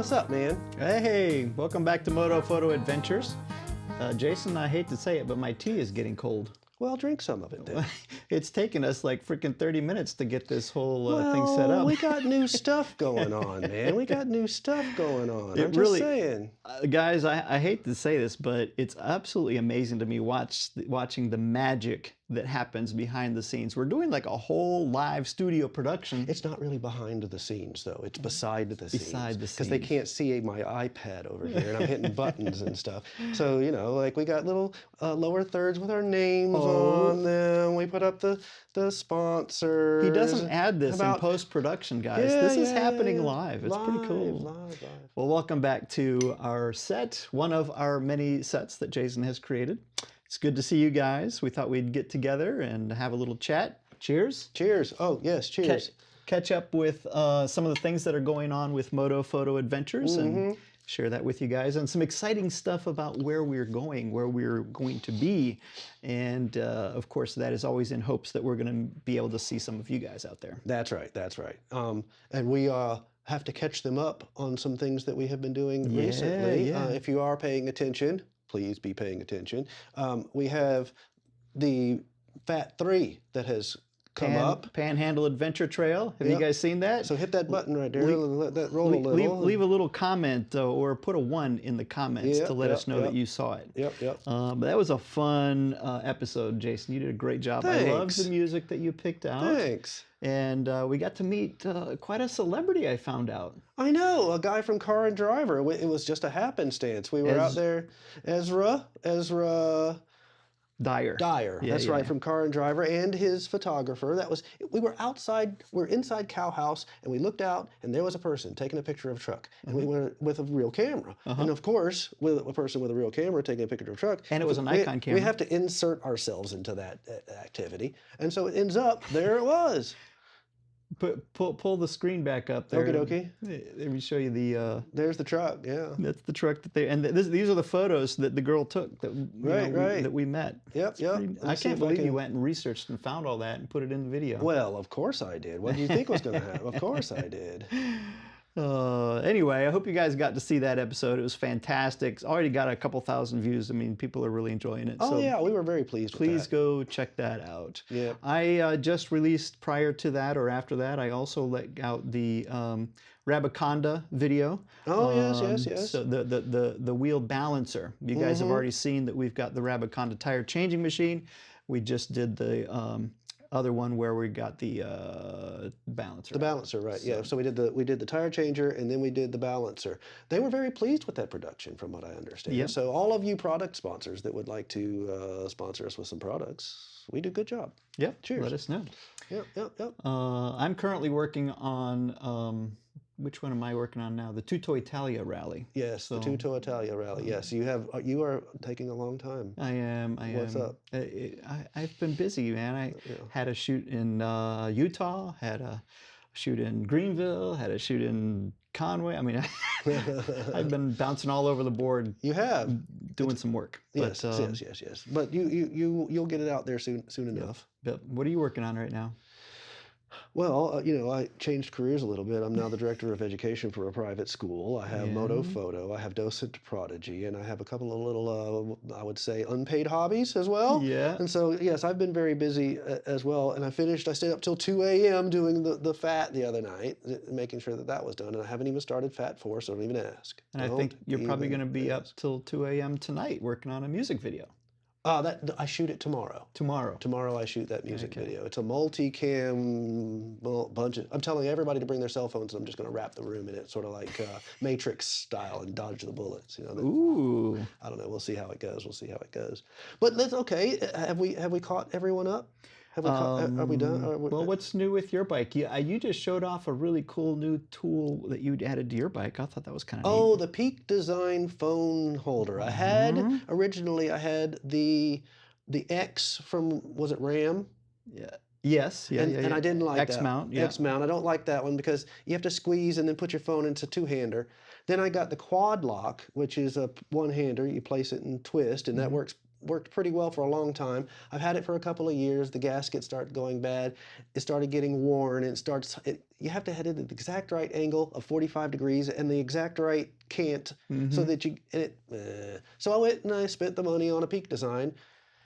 What's up, man? Hey, welcome back to Moto Photo Adventures. Jason, I hate to say it, but my tea is getting cold. Well, drink some of it then. It's taken us like freaking 30 minutes to get this whole thing set up. We got new stuff going on, man. We got new stuff going on. I'm really, just saying. Guys, I hate to say this, but it's absolutely amazing to me watching the magic that happens behind the scenes. We're doing like a whole live studio production. It's not really behind the scenes, though. It's beside the scenes. Beside the scenes. Because they can't see my iPad over here, and I'm hitting buttons and stuff. So, you know, like we got little lower thirds with our names on them. We put up the sponsors. He doesn't add this in post-production, guys. This is happening live. It's pretty cool. Live. Well, welcome back to our set, one of our many sets that Jason has created. It's good to see you guys. We thought we'd get together and have a little chat. Cheers. Cheers. Oh, yes, cheers. Catch up with some of the things that are going on with Moto Photo Adventures and share that with you guys, and some exciting stuff about where we're going to be. And of course, that is always in hopes that we're going to be able to see some of you guys out there. That's right. And we have to catch them up on some things that we have been doing recently. If you are paying attention, please be paying attention. We have the Fat 3 that has come up. Panhandle Adventure Trail. Have you guys seen that? So hit that button right there. Let that roll a little. Leave a little comment or put a 1 in the comments to let us know that you saw it. But that was a fun episode, Jason. You did a great job. Thanks. I love the music that you picked out. Thanks. And we got to meet quite a celebrity, I found out. I know, a guy from Car and Driver. It was just a happenstance. We were out there, Ezra Dyer. That's right, from Car and Driver, and his photographer. We were inside Cow House, and we looked out, and there was a person taking a picture of a truck, and we were with a real camera. And of course, with a person with a real camera taking a picture of a truck, and it was a Nikon camera. We have to insert ourselves into that activity, and so it ends up there. It was. Pull the screen back up there. Okie dokie. Let me show you the. There's the truck. Yeah. That's the truck that they these are the photos that the girl took that that we met. Yep. I can't believe you went and researched and found all that and put it in the video. Well, of course I did. What do you think was going to happen? Of course I did. Anyway, I hope you guys got to see that episode. It was fantastic. It's already got a couple thousand views. I mean, people are really enjoying it. Oh, yeah, we were very pleased with that. Please go check that out. Yeah. I just released, prior to that or after that, I also let out the Rabaconda video. Oh, yes. So the wheel balancer. You guys have already seen that we've got the Rabaconda tire changing machine. We just did the other one where we got the balancer. The balancer, right? So, yeah. So we did the tire changer, and then we did the balancer. They were very pleased with that production, from what I understand. Yep. So all of you product sponsors that would like to sponsor us with some products, we do a good job. Yep. Cheers. Let us know. Yep. I'm currently working on. Which one am I working on now? The Tutto Italia rally. Yes, the Tutto Italia rally. Yes, you are taking a long time. I am. What's up? I've been busy, man. I had a shoot in Utah, had a shoot in Greenville, had a shoot in Conway. I mean, I've been bouncing all over the board. You have doing some work. Yes. But you'll get it out there soon enough. But what are you working on right now? Well, I changed careers a little bit. I'm now the director of education for a private school. I have Moto Photo, I have Docent Prodigy, and I have a couple of little, I would say, unpaid hobbies as well. Yeah. And so, yes, I've been very busy as well. And I stayed up till 2 a.m. doing the FAT the other night, making sure that was done. And I haven't even started FAT 4, so don't even ask. And I think you're probably going to be up till 2 a.m. tonight working on a music video. I shoot it tomorrow. Tomorrow I shoot that music video. It's a multi-cam bunch of. I'm telling everybody to bring their cell phones, and I'm just going to wrap the room in it, sort of like Matrix style, and dodge the bullets. Ooh. I don't know. We'll see how it goes. But that's okay. Have we caught everyone up? Are we done? Well, what's new with your bike? You just showed off a really cool new tool that you'd added to your bike. I thought that was kind of neat. Oh, the Peak Design phone holder. Originally I had the X from, was it RAM? Yeah. Yes. And I didn't like that. X-mount. Yeah. X-mount. I don't like that one because you have to squeeze and then put your phone into a two-hander. Then I got the Quad Lock, which is a one-hander. You place it and twist, and that works worked pretty well for a long time. I've had it for a couple of years. The gaskets start going bad. It started getting worn. You have to head it at the exact right angle of 45 degrees and the exact right cant so that so I went and I spent the money on a peak design.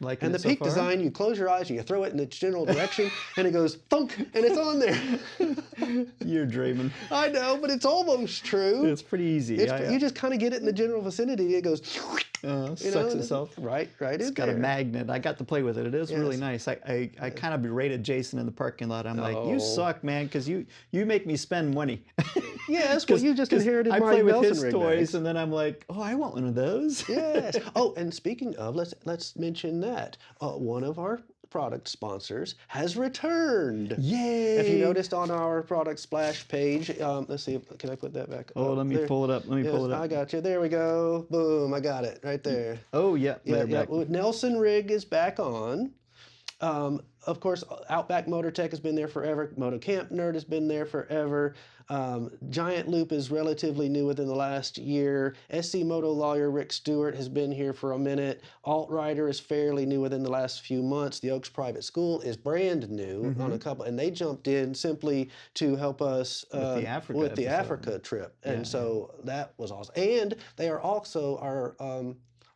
Liking And it the so peak far? design, you close your eyes and you throw it in its general direction, and it goes thunk, and it's on there. You're dreaming. I know, but it's almost true. It's pretty easy. You just kind of get it in the general vicinity. It goes, sucks itself. Right It's in got there. a magnet. I got to play with it. It is really nice. I kind of berated Jason in the parking lot. I'm like, you suck, man, because you make me spend money. Yes, well, you just inherited I my play with Nelson his rig toys, bags. and then I'm like, oh, I want one of those. Yes. Oh, and speaking of, let's mention that one of our product sponsors has returned. Yay! If you noticed on our product splash page, let's see, can I put that back? Oh, let me pull it up. Pull it up. I got you. There we go. Boom, I got it right there. Oh, yeah. Back. Nelson rig is back on. Of course, Outback Motortek has been there forever. Moto Camp Nerd has been there forever. Giant Loop is relatively new within the last year. SC Moto lawyer Rick Stewart has been here for a minute. Alt Rider is fairly new within the last few months. The Oaks Private School is brand new on a couple, and they jumped in simply to help us with the Africa trip, and so that was awesome. And they are also our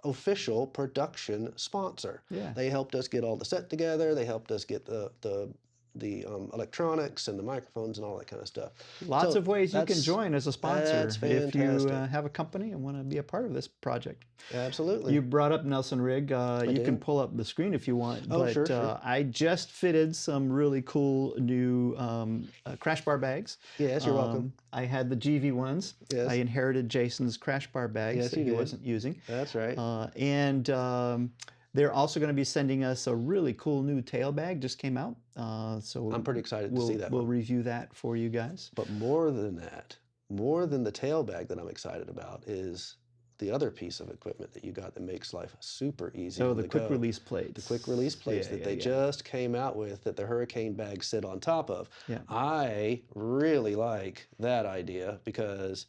official production sponsor. Yeah. They helped us get all the set together. They helped us get the electronics and the microphones and all that kind of stuff. Lots of ways you can join as a sponsor that's if you fantastic. have a company and want to be a part of this project. Absolutely. You brought up Nelson Rig. You did. can pull up the screen if you want. Oh, but sure. I just fitted some really cool new crash bar bags. Yes, you're welcome. I had the GV ones. Yes. I inherited Jason's crash bar bags Yes, that you he did. wasn't using. That's right. They're also going to be sending us a really cool new tail bag. Just came out. So I'm pretty excited to see that We'll one. review that for you guys. But more than that, more than the tail bag that I'm excited about is the other piece of equipment that you got that makes life super easy. So on the quick go. release plates. The quick release plates that they just came out with that the hurricane bags sit on top of. Yeah. I really like that idea because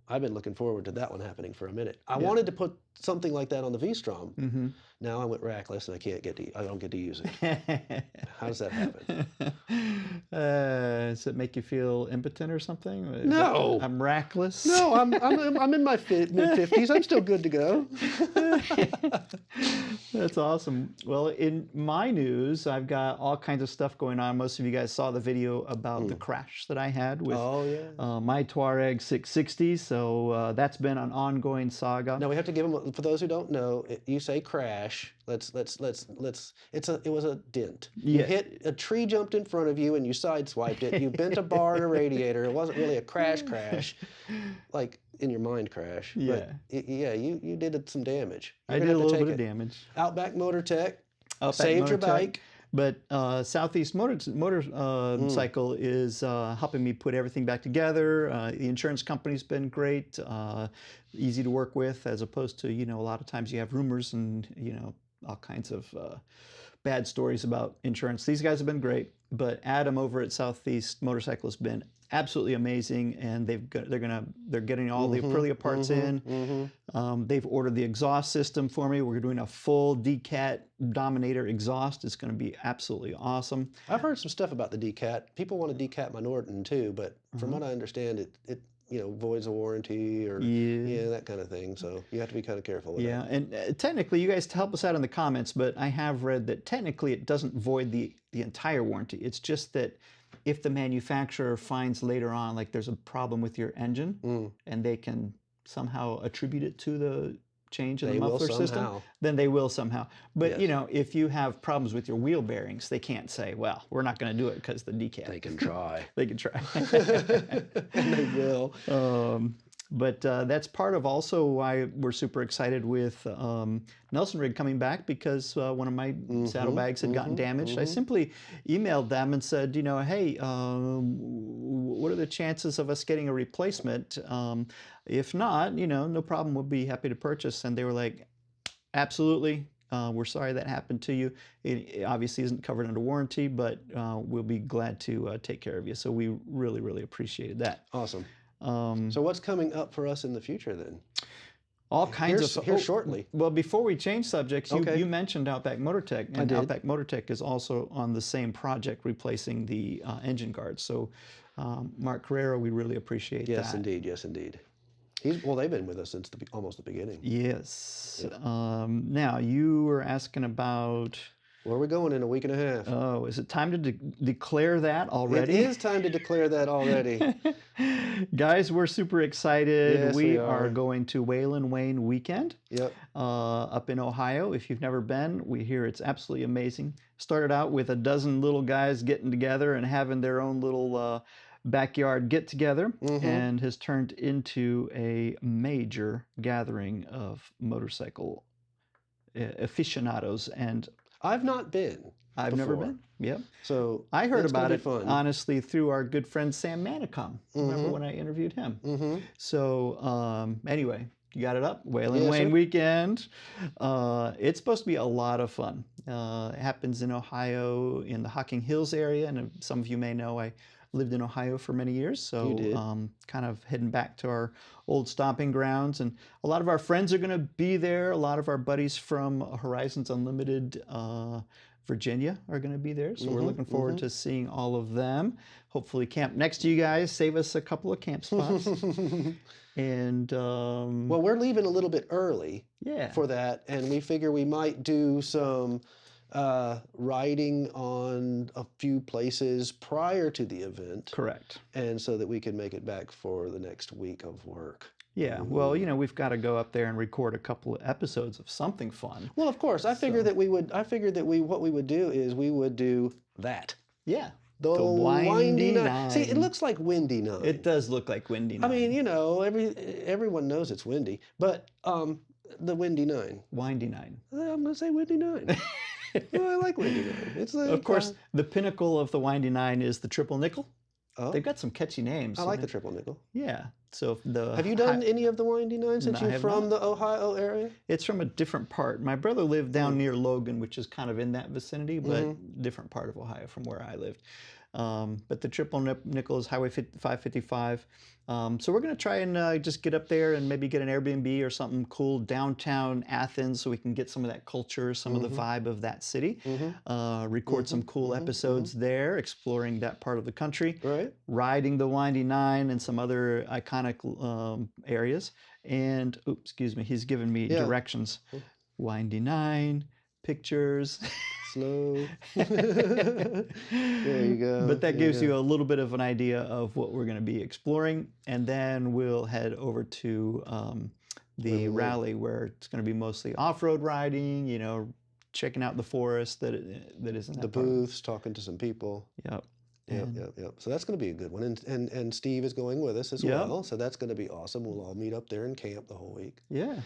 I've been looking forward to that one happening for a minute. I wanted to put something like that on the V-Strom. Mm-hmm. Now I went rackless and I don't get to use it. How does that happen? Does it make you feel impotent or something? No. I'm rackless. No, I'm in my mid-50s. I'm still good to go. That's awesome. Well, in my news, I've got all kinds of stuff going on. Most of you guys saw the video about the crash that I had with my Touareg 660. So that's been an ongoing saga. Now we have to give them, for those who don't know, you say crash. It was a dent. You hit a tree, jumped in front of you, and you sideswiped it. You bent a bar and a radiator. It wasn't really a crash, like in your mind crash. Yeah. But you did some damage. I did a little bit of damage. Outback Motortek Outback saved your Motortek. bike. But Southeast Motorcycle is helping me put everything back together. The insurance company's been great, easy to work with, as opposed to, a lot of times you have rumors and, all kinds of bad stories about insurance. These guys have been great, but Adam over at Southeast Motorcycle has been absolutely amazing, and they're getting all the Aprilia parts in. They've ordered the exhaust system for me. We're doing a full DCAT Dominator exhaust. It's going to be absolutely awesome. I've heard some stuff about the DCAT. people want to DCAT my Norton too, but from what I understand, it voids a warranty or that kind of thing. So you have to be kind of careful with that. And technically, you guys help us out in the comments, but I have read that technically it doesn't void the entire warranty. It's just that if the manufacturer finds later on, like there's a problem with your engine, and they can somehow attribute it to the change in the muffler system, then they will somehow. But if you have problems with your wheel bearings, they can't say, well, we're not going to do it because the DCAT. They can try. They can try. And they will. But that's part of also why we're super excited with Nelson Rig coming back, because one of my saddlebags had gotten damaged. I simply emailed them and said, hey, what are the chances of us getting a replacement? If not, no problem, we'll be happy to purchase. And they were like, absolutely. We're sorry that happened to you. It obviously isn't covered under warranty, but we'll be glad to take care of you. So we really, really appreciated that. Awesome. So what's coming up for us in the future then? all kinds of here shortly. Well, before we change subjects, you mentioned Outback Motortek, and I did. Outback Motortek is also on the same project, replacing the engine guards. So, Mark Carrera, we really appreciate that. Yes, indeed. Yes, indeed. They've been with us since almost the beginning. Yes. Now, you were asking about... Where are we going in a week and a half? Oh, is it time to declare that already? It is time to declare that already. Guys, we're super excited. Yes, we we are are going to Whalen Wayne Weekend. Yep. Up in Ohio. If you've never been, we hear it's absolutely amazing. Started out with a dozen little guys getting together and having their own little backyard get together, and has turned into a major gathering of motorcycle aficionados. And I've not been. I've never been. Yep. So I heard about it fun. honestly through our good friend Sam Manicom. Remember when I interviewed him? So anyway, you got it up. Whalen Wayne Weekend. It's supposed to be a lot of fun. It happens in Ohio, in the Hocking Hills area, and some of you may know I lived in Ohio for many years, so You did. kind of heading back to our old stomping grounds. And a lot of our friends are going to be there. A lot of our buddies from Horizons Unlimited Virginia are going to be there, so we're looking forward to seeing all of them. Hopefully camp next to you guys, save us a couple of camp spots. And well, we're leaving a little bit early for that, and we figure we might do some riding on a few places prior to the event. Correct. And so that we can make it back for the next week of work. Yeah, well, you know, we've got to go up there and record a couple of episodes of something fun. Well, of course, I figured that what we would do is we would do that. Yeah. The Windy Nine. See, it looks like Windy Nine. It does look like Windy Nine. I mean, you know, everyone knows it's windy, but the Windy Nine. Windy Nine. I'm going to say Windy Nine. Well, I like Windy Nine. It's like, of course, the pinnacle of the Windy Nine is the Triple Nickel. Oh. They've got some catchy names. I like the Triple Nickel. Yeah. So have you done any of the Windy Nine since No, you're from the Ohio area? It's from a different part. My brother lived down near Logan, which is kind of in that vicinity, but different part of Ohio from where I lived. But the Triple Nickel is Highway 555. So we're going to try and just get up there and maybe get an Airbnb or something cool downtown Athens so we can get some of that culture, some of the vibe of that city. Record some cool episodes there, exploring that part of the country. Right. Riding the Windy Nine and some other iconic areas. And, oops, excuse me, he's given me directions. Windy Nine, pictures. Slow. There you go. But that gives you a little bit of an idea of what we're going to be exploring. And then we'll head over to the rally where it's going to be mostly off-road riding, you know, checking out the forest that is in that the booths, talking to some people. Yep. Yep. So that's going to be a good one. And Steve is going with us as well. So that's going to be awesome. We'll all meet up there and camp the whole week. Yeah.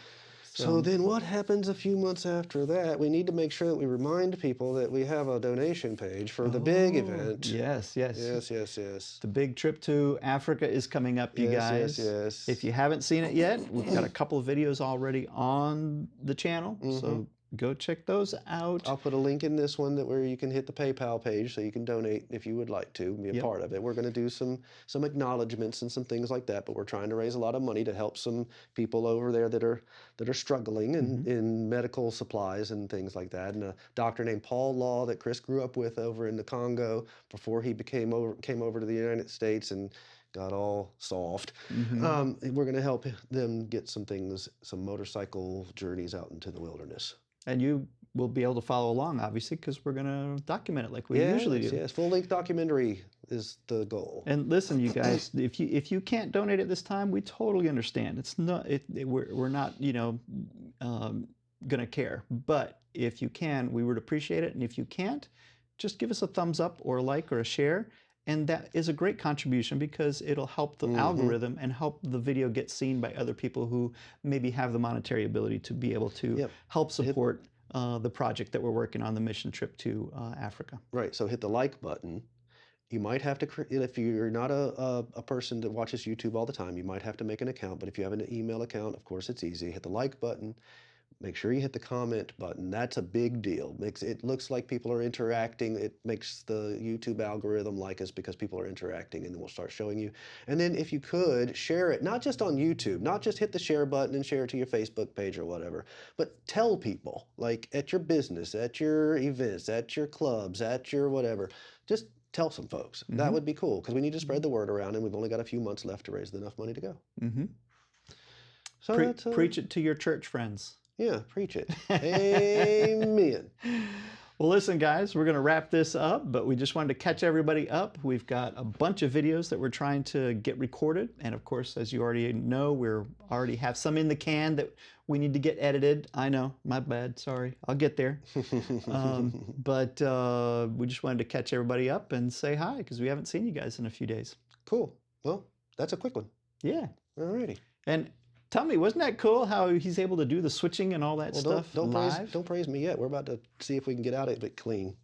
So then what happens a few months after that? We need to make sure that we remind people that we have a donation page for the big event. Yes. The big trip to Africa is coming up, you guys. Yes. If you haven't seen it yet, we've got a couple of videos already on the channel. So go check those out. I'll put a link in this one where you can hit the PayPal page so you can donate if you would like to be a part of it. We're going to do some acknowledgments and some things like that, but we're trying to raise a lot of money to help some people over there that are struggling in medical supplies and things like that. And a doctor named Paul Law that Chris grew up with over in the Congo before he came over to the United States and got all soft. We're going to help them get some motorcycle journeys out into the wilderness. And you will be able to follow along, obviously, because we're going to document it like we usually do. Yes, full-length documentary is the goal. And listen, you guys, if you can't donate at this time, we totally understand. It's not we're not going to care. But if you can, we would appreciate it. And if you can't, just give us a thumbs up or a like or a share. And that is a great contribution because it'll help the algorithm and help the video get seen by other people who maybe have the monetary ability to be able to help support the project that we're working on, the mission trip to Africa. Right, so hit the like button. You might have to, if you're not a person that watches YouTube all the time, you might have to make an account, but if you have an email account, of course it's easy. Hit the like button, make sure you hit the comment button. That's a big deal. It looks like people are interacting. It makes the YouTube algorithm like us because people are interacting, and then we'll start showing you. And then if you could, share it, not just on YouTube, not just hit the share button and share it to your Facebook page or whatever, but tell people, like at your business, at your events, at your clubs, at your whatever. Just tell some folks. That would be cool, because we need to spread the word around, and we've only got a few months left to raise enough money to go. So preach it to your church friends. Yeah, preach it. Amen. Well, listen, guys, we're going to wrap this up, but we just wanted to catch everybody up. We've got a bunch of videos that we're trying to get recorded. And of course, as you already know, already have some in the can that we need to get edited. I know, my bad, sorry. I'll get there. But we just wanted to catch everybody up and say hi, because we haven't seen you guys in a few days. Cool. Well, that's a quick one. Yeah. Alrighty. And tell me, wasn't that cool how he's able to do the switching and all that stuff don't live? praise me yet. We're about to see if we can get out of it clean.